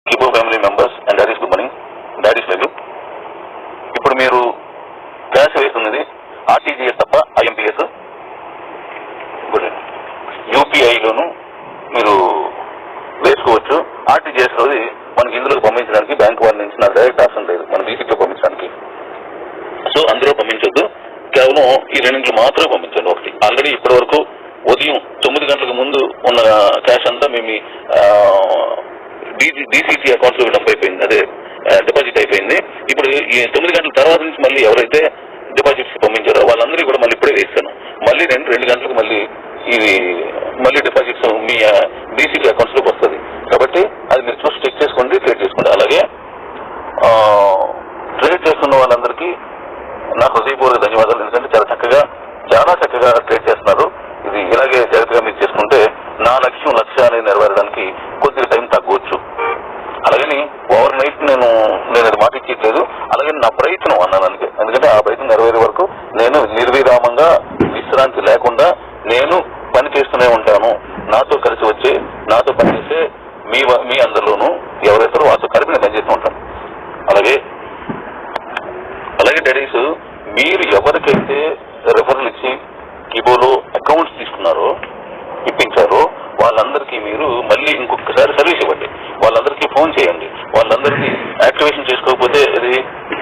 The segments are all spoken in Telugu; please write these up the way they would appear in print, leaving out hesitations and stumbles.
Kibo family members and daddy's good morning. Daddy's value. ఇప్పుడు మీరు క్యాష్ వేస్తున్నది ఆర్టీజీఎస్ తప్ప ఐఎంపీఎస్ యూపీఐలోను మీరు వేసుకోవచ్చు. ఆర్టీజీఎస్ లోది మనకి ఇందులో పంపించడానికి బ్యాంక్ వాళ్ళ నుంచి నాకు డైరెక్ట్ ఆప్షన్ లేదు, మన బీసీలో పంపించడానికి. సో అందులో పంపించొద్దు, కేవలం ఈ రెండింటిలో మాత్రమే పంపించండి. ఒకటి ఆల్రెడీ ఇప్పటి వరకు ఉదయం 9 గంటలకు ముందు ఉన్న క్యాష్ అంతా మేము డీసీసీ అకౌంట్స్ లో డంప్ అయిపోయింది, అదే డిపాజిట్ అయిపోయింది. ఇప్పుడు ఈ 9 గంటల తర్వాత నుంచి మళ్ళీ ఎవరైతే డిపాజిట్స్ పంపించారో వాళ్ళందరికీ కూడా మళ్ళీ ఇప్పుడే వేస్తాను. మళ్ళీ 2 గంటలకు మళ్ళీ డిపాజిట్స్ మీ డీసీసీ అకౌంట్స్ లోకి వస్తుంది. కాబట్టి అది మీరు చూసి చెక్ చేసుకోండి, ట్రేడ్ చేసుకోండి. అలాగే ట్రేడ్ చేస్తున్న వాళ్ళందరికీ నా హృదయపూర్వక ధన్యవాదాలు. ఎందుకంటే చాలా చక్కగా ట్రేడ్ చేస్తున్నారు. ఇది ఇలాగే జాగ్రత్తగా మీరు చేసుకుంటే నా లక్ష్యాన్ని నెరవేరడానికి కొద్దిగా టైం తగ్గవచ్చు. అలాగని ఓవర్ నైట్ నేను అది మాట ఇచ్చేయట్లేదు. అలాగే నా ప్రయత్నం అన్నాను అందుకే, ఎందుకంటే ఆ ప్రయత్నం నెరవేరే వరకు నేను నిర్విరామంగా విశ్రాంతి లేకుండా నేను పని చేస్తూనే ఉంటాను. నాతో కలిసి వచ్చి నాతో పనిచేసే మీ అందరిలోనూ ఎవరైతే వాళ్ళతో కలిపి నేను పనిచేస్తూ ఉంటాను. అలాగే డాడీస్, మీరు ఎవరికైతే రెఫరల్ ఇచ్చి కిబోలో అకౌంట్స్ తీసుకున్నారో ఇప్పించారో వాళ్ళందరికీ మీరు మళ్ళీ ఇంకొకసారి సర్వీస్ ఇవ్వండి. వాళ్ళందరికీ ఫోన్ చేయండి. వాళ్ళందరికీ యాక్టివేషన్ చేసుకోకపోతే, అది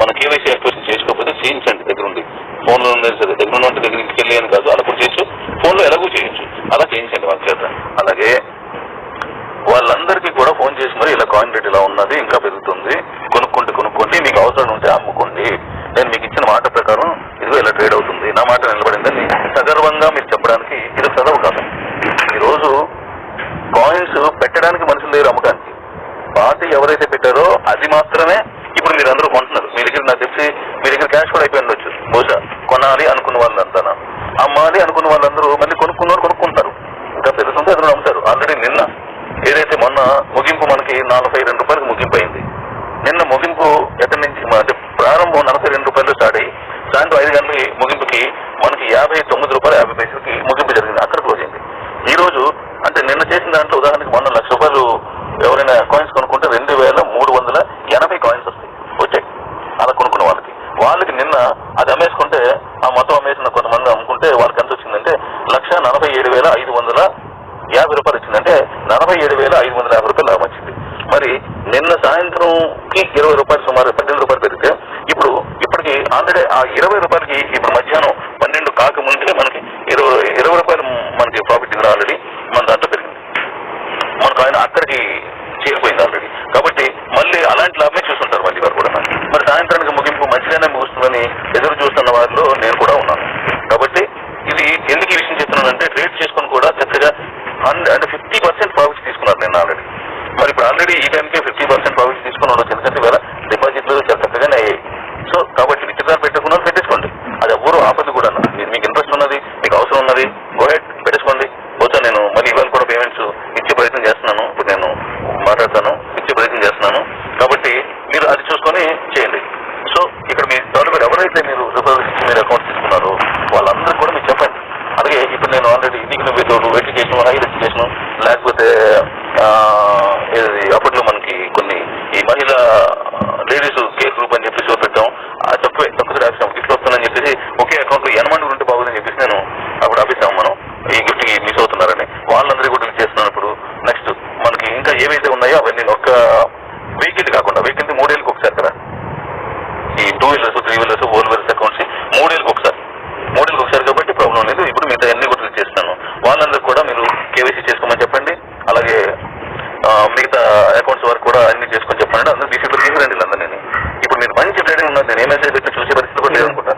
మన కేవైసీ యాక్టివేషన్ చేసుకోకపోతే చేయించండి దగ్గరుండి. ఫోన్లో ఉన్నది సరే, దగ్గర ఉంటే దగ్గరికి వెళ్ళి అని కాదు, అలా కూడా చేయొచ్చు, ఫోన్లో ఎలాగూ చేయొచ్చు, అలా చేయించండి వాళ్ళ చేత. అలాగే వాళ్ళందరికీ కూడా ఫోన్ చేసి మరి ఇలా కాయిన్ రేట్ ఇలా ఉన్నది, ఇంకా పెరుగుతుంది, కొనుక్కోండి, మీకు అవసరం ఉంటే అమ్ముకోండి, నేను మీకు ఇచ్చిన మాట ప్రకారం ఇదిగో ఇలా ట్రేడ్ అవుతుంది, నా మాట నిలబడిందని సగర్వంగా మీరు చెప్పడానికి ఇది చదవు కాదు. ఈరోజు కాయిన్స్ పెట్టడానికి మనుషులు లేరు, అమ్మకానికి. పార్టీ ఎవరైతే పెట్టారో అది మాత్రమే ఇప్పుడు మీరు అందరూ కొంటున్నారు. మీ దగ్గర నాకు తెలిసి మీ దగ్గర క్యాష్ కూడా అయిపోయి ఉండొచ్చు. బహుశా కొనాలి అనుకున్న వాళ్ళంతా, అమ్మాలి అనుకున్న వాళ్ళందరూ మళ్ళీ కొనుక్కుంటారు, ఇంకా పెరుగుతుంటే అందులో అమ్ముతారు. ఆల్రెడీ నిన్న ఏదైతే మొన్న ముగింపు మనకి 42 రూపాయలకు ముగింపు అయింది. నిన్న ముగింపు ఎక్కడి నుంచి అంటే ప్రారంభం 42 రూపాయలు స్టార్ట్ అయ్యి సాయంత్రం 5 గంటల ముగింపుకి మనకి 59 రూపాయలు 50 పైసలకి ముగింపు జరిగింది, అక్కడ క్లోజ్ అయింది. ఈ రోజు అంటే నిన్న చేసిన దాంట్లో ఉదాహరణకి మొన్న 1,00,000 రూపాయలు ఎవరైనా కాయిన్స్ కొనుక్కుంటే 2,380 కాయిన్స్ వచ్చాయి. అలా కొనుక్కున్న వాళ్ళకి నిన్న అది అమ్మేసుకుంటే, ఆ మొత్తం అమ్మేసిన కొంతమంది అమ్ముకుంటే వాళ్ళకి ఎంత వచ్చిందంటే 1,47,550 రూపాయలు వచ్చిందంటే 47,550 రూపాయలు లాభం వచ్చింది. మరి నిన్న సాయంత్రంకి 20 రూపాయలు సుమారు 18 రూపాయలు పెరిగితే ఇప్పటికి ఆల్రెడీ ఆ 20 రూపాయలకి ఇప్పుడు మధ్యాహ్నం 12 కాకముందే మనకి 20 రూపాయలు మనకి ప్రాఫిట్ ఇందులో ఆల్రెడీ మన దాంట్లో పెరిగింది. మనకు ఆయన అక్కడికి చేరిపోయింది ఆల్రెడీ. కాబట్టి మళ్ళీ అలాంటి లాభమే చూస్తుంటారు మళ్ళీ వారు కూడా. మరి సాయంత్రానికి ముగింపు మధ్యాహ్నం ముగుస్తుందని ఎదురు చూస్తున్న వారిలో నేను కూడా ఉన్నాను. కాబట్టి ఇది ఎందుకు ఈ విషయం చెప్తున్నానంటే, ట్రేడ్ చేసుకుని కూడా చక్కగా అంటే 50% ప్రాఫిట్స్ తీసుకున్నారు నేను ఆల్రెడీ. మరి ఇప్పుడు ఆల్రెడీ ఈ టైంకే 50% ప్రాఫిట్స్ తీసుకుని ఉండొచ్చు, ఎందుకంటే వేళ డిపాజిట్లు చాలా చక్కగానే అయ్యాయి. సో కాబట్టి విత్డ్రా పెట్టుకున్నా పెట్టేసుకోండి, అది ఎవరు ఆపదు కూడా. మీకు ఇంట్రెస్ట్ ఉన్నది, మీకు అవసరం ఉన్నది, గో హెడ్ పెట్టేసుకోండి. బహుశా నేను మళ్ళీ ఇవాళ కూడా పేమెంట్స్ ఇచ్చే ప్రయత్నం చేస్తున్నాను. ఇప్పుడు నేను మాట్లాడతాను, ఇచ్చే ప్రయత్నం చేస్తున్నాను. కాబట్టి మీరు అది చూసుకొని చేయండి. సో ఇక్కడ మీ మీరు ఎవరైతే మీరు మీరు అకౌంట్ తీసుకున్నారో వాళ్ళందరూ కూడా మీరు చెప్పండి. అలాగే ఇప్పుడు నేను ఆల్రెడీ ఎడ్యుకేషన్, హైయర్ ఎడ్యుకేషన్, లేకపోతే అప్పట్లో మనకి కొన్ని ఈ మహిళా లేడీస్ కేర్ గ్రూప్ అని చెప్పేసి పెట్టాం, తక్కువ రాసాం, గిఫ్ట్ వస్తుందని చెప్పేసి ఒకే అకౌంట్ లో 80 ఉంటే బాగుందని చెప్పేసి నేను అప్పుడు ఆపేసాము. మనం ఈ గిఫ్ట్ కి మిస్ అవుతున్నారని వాళ్ళందరికీ కూడా చేస్తున్నాను. ఇప్పుడు నెక్స్ట్ మనకి ఇంకా ఏవైతే ఉన్నాయో అవన్నీ ఒక్క వెహికల్ కాకుండా, వెహికల్ 3 ఏళ్ళకి ఒకసారి కదా, ఈ 2 వీలర్స్ 3 వీలర్స్ 4 వీలర్స్ అకౌంట్స్ 3 ఏళ్ళకి ఒకసారి కాబట్టి ప్రాబ్లం లేదు. ఇప్పుడు మిగతా అన్ని కూడా చేస్తున్నాను. వాళ్ళందరూ కూడా మీరు కేవైసీ చేసుకోమని చెప్పండి. అలాగే మిగతా అకౌంట్స్ వరకు కూడా అన్ని చేసుకొని చెప్పండి. అందరూ బీసీలో తీసుకురండి అందరినీ. ఇప్పుడు మీరు మంచి ట్రేడింగ్ ఉన్నది, నేను ఏ మెసేజ్ పెట్టి చూసే పరిస్థితి కూడా లేదనుకుంటా.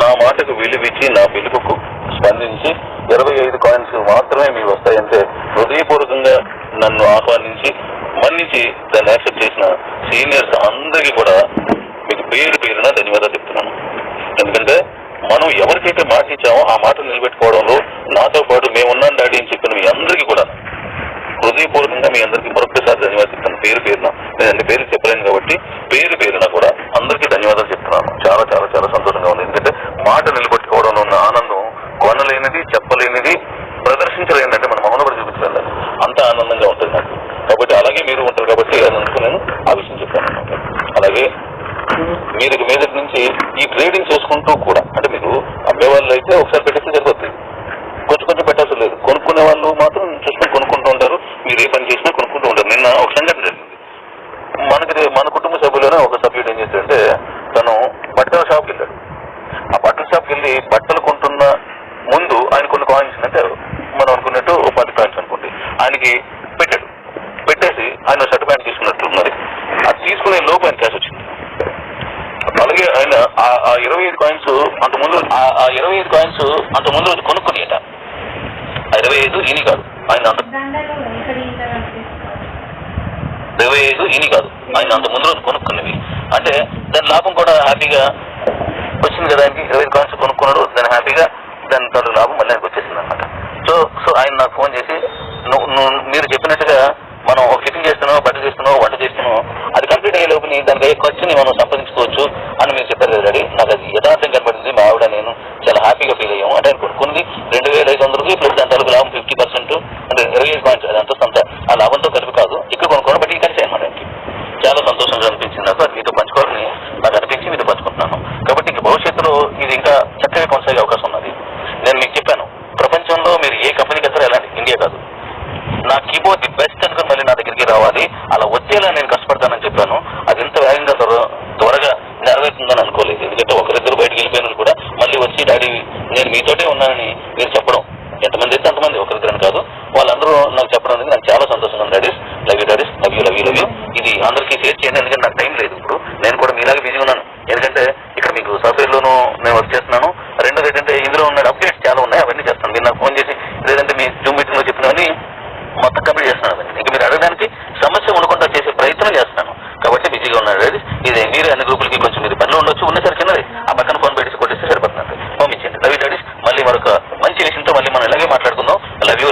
నా మాటకు విలువిచ్చి నా పిలుపుకు స్పందించి 25 కాయిన్స్ మాత్రమే మీకు వస్తాయంటే హృదయపూర్వకంగా నన్ను ఆహ్వానించి మన్నించి దాన్ని యాక్సెప్ట్ చేసిన సీనియర్స్ అందరికీ కూడా మీకు పేరున ధన్యవాదాలు చెప్తున్నాను. ఎందుకంటే మనం ఎవరికైతే మాట ఇచ్చామో ఆ మాటలు నిలబెట్టుకోవడంలో నాతో పాటు మేమున్నాం డాడీ అని చెప్పిన మీ అందరికీ కూడా హృదయపూర్వకంగా మీ అందరికీ మరొకసారి ధన్యవాదాలు చెప్తాను. పేరున నేను అన్ని పేరు చెప్పలేను కాబట్టి పేరున కూడా అందరికీ ధన్యవాదాలు చెప్తున్నాను. చాలా చాలా చాలా సంతోషంగా ఉంది. ఎందుకంటే మాట నిలబెట్టుకోవడంలో ఉన్న ఆనందం కొనలేనిది, చెప్పలేనిది, ప్రదర్శించలేనిది, అంటే మన మౌన కూడా చూపించలేదు, అంత ఆనందంగా ఉంటుంది నాకు. ఆయన షర్ట్ ప్యాంట్ తీసుకున్నట్లున్నది. అది తీసుకునే లోపు ఆయన క్యాష్ వచ్చింది. అలాగే ఆయన ఆ 25 కాయిన్స్ అంతకుముందు ఆ 25 కాయిన్స్ అంతకుముందు రోజు కొనుక్కునేట. ఆ 25 ఈని కాదు, ఆయన 25 ఈని కాదు, ఆయన అంత ముందు రోజు కొనుక్కున్నవి. అంటే దాని లాభం కూడా హ్యాపీగా వచ్చింది కదా ఆయనకి. 25 కాయిన్స్ కొనుక్కున్నాడు, దాని హ్యాపీగా దాని తన లాభం మళ్ళీ ఆయనకు వచ్చేసింది అనమాట. సో ఆయన నాకు ఫోన్ చేసి మీరు చెప్పినట్టుగా మనం ఒక ఫిట్టింగ్ చేస్తున్నావు, బట్టలు చేస్తున్నావు, వంట చేస్తున్నావు, అది కంప్లీట్ అయ్యే లోపుని దానికి అయ్యే ఖర్చుని మనం సంపాదించుకోవచ్చు అని మీరు చెప్పారు కదా డాడీ. నాకు అది యథార్థం కనపడింది. మా ఆవిడ నేను చాలా హ్యాపీగా ఫీల్ అయ్యాము. అంటే ఆయన కొనుక్కుంది 2500 ప్లస్ దాని తరపు లాభం 50%, అంటే 25 కాయిన్స్, అది అంత ఆ లాభంతో కలిపి కాదు, ఇక్కడ కొనుక్కోవడం బట్టి కలిసి అనమాట. ఆయనకి చాలా సంతోషంగా అనిపించింది. నాకు అది మీతో పంచుకోవాలని నాకు అనిపించి మీతో పంచుకుంటున్నాను. కాబట్టి ఇంక భవిష్యత్తులో ఇది ఇంకా చక్కగా కొనసాగే అవకాశం ఉన్నది. నేను మీకు చెప్పాను, ప్రపంచంలో మీరు ఏ కంపెనీకి వెళ్తారో ఎలాంటి, ఇండియా కాదు, నా కీబోర్డ్ ది బెస్ట్ అనుకుని మళ్ళీ నా దగ్గరికి రావాలి, అలా వచ్చేలా నేను కష్టపడతానని చెప్పాను. అది ఇంత వేగంగా త్వరగా నెరవేరుతుందని అనుకోలేదు. ఎందుకంటే ఒకరిద్దరు బయటకు వెళ్ళిపోయిన కూడా మళ్ళీ వచ్చి డాడీ నేను మీతోటే ఉన్నానని మీరు చెప్పడం, ఎంతమంది అయితే అంతమంది, ఒకరిద్దరని కాదు, వాళ్ళందరూ నాకు చెప్పడం అనేది నాకు చాలా సంతోషంగా ఉంది. Daddies, love you daddies, love you love you love you. ఇది అందరికీ షేర్ చేయండి, ఎందుకంటే నాకు టైం లేదు ఇప్పుడు. నేను కూడా మీలాగే బిజీ ఉన్నాను, ఎందుకంటే ఇక్కడ మీకు సాఫ్ట్వేర్లోనూ నేను వర్క్ చేస్తున్నాను. రెండోది ఏంటంటే ఇందులో ఉన్న అప్డేట్స్ చాలా ఉన్నాయి, అవన్నీ చేస్తాను. మీరు నాకు ఫోన్ చేసి లేదంటే మీ జూమ్ మీటింగ్లో చెప్పినవన్నీ మొత్తం కంప్లీట్ చేస్తున్నాను. ఇంకా మీరు అడగడానికి సమస్య ఉండకుండా చేసే ప్రయత్నం చేస్తాను. కాబట్టి బిజీగా ఉన్నాడు డాడీ. ఇది మీరు అన్ని గ్రూపులకి కొంచెం మీరు పనులు ఉండొచ్చు, ఉన్నసరికి చిన్నది ఆ పక్కన ఫోన్ పెట్టి కొట్టేస్తే సరిపోతుంది. పంపించండి. Love you daddy's. మళ్ళీ మరొక మంచి విషయంతో మళ్ళీ మనం ఇలాగే మాట్లాడుకుందాం. Love you.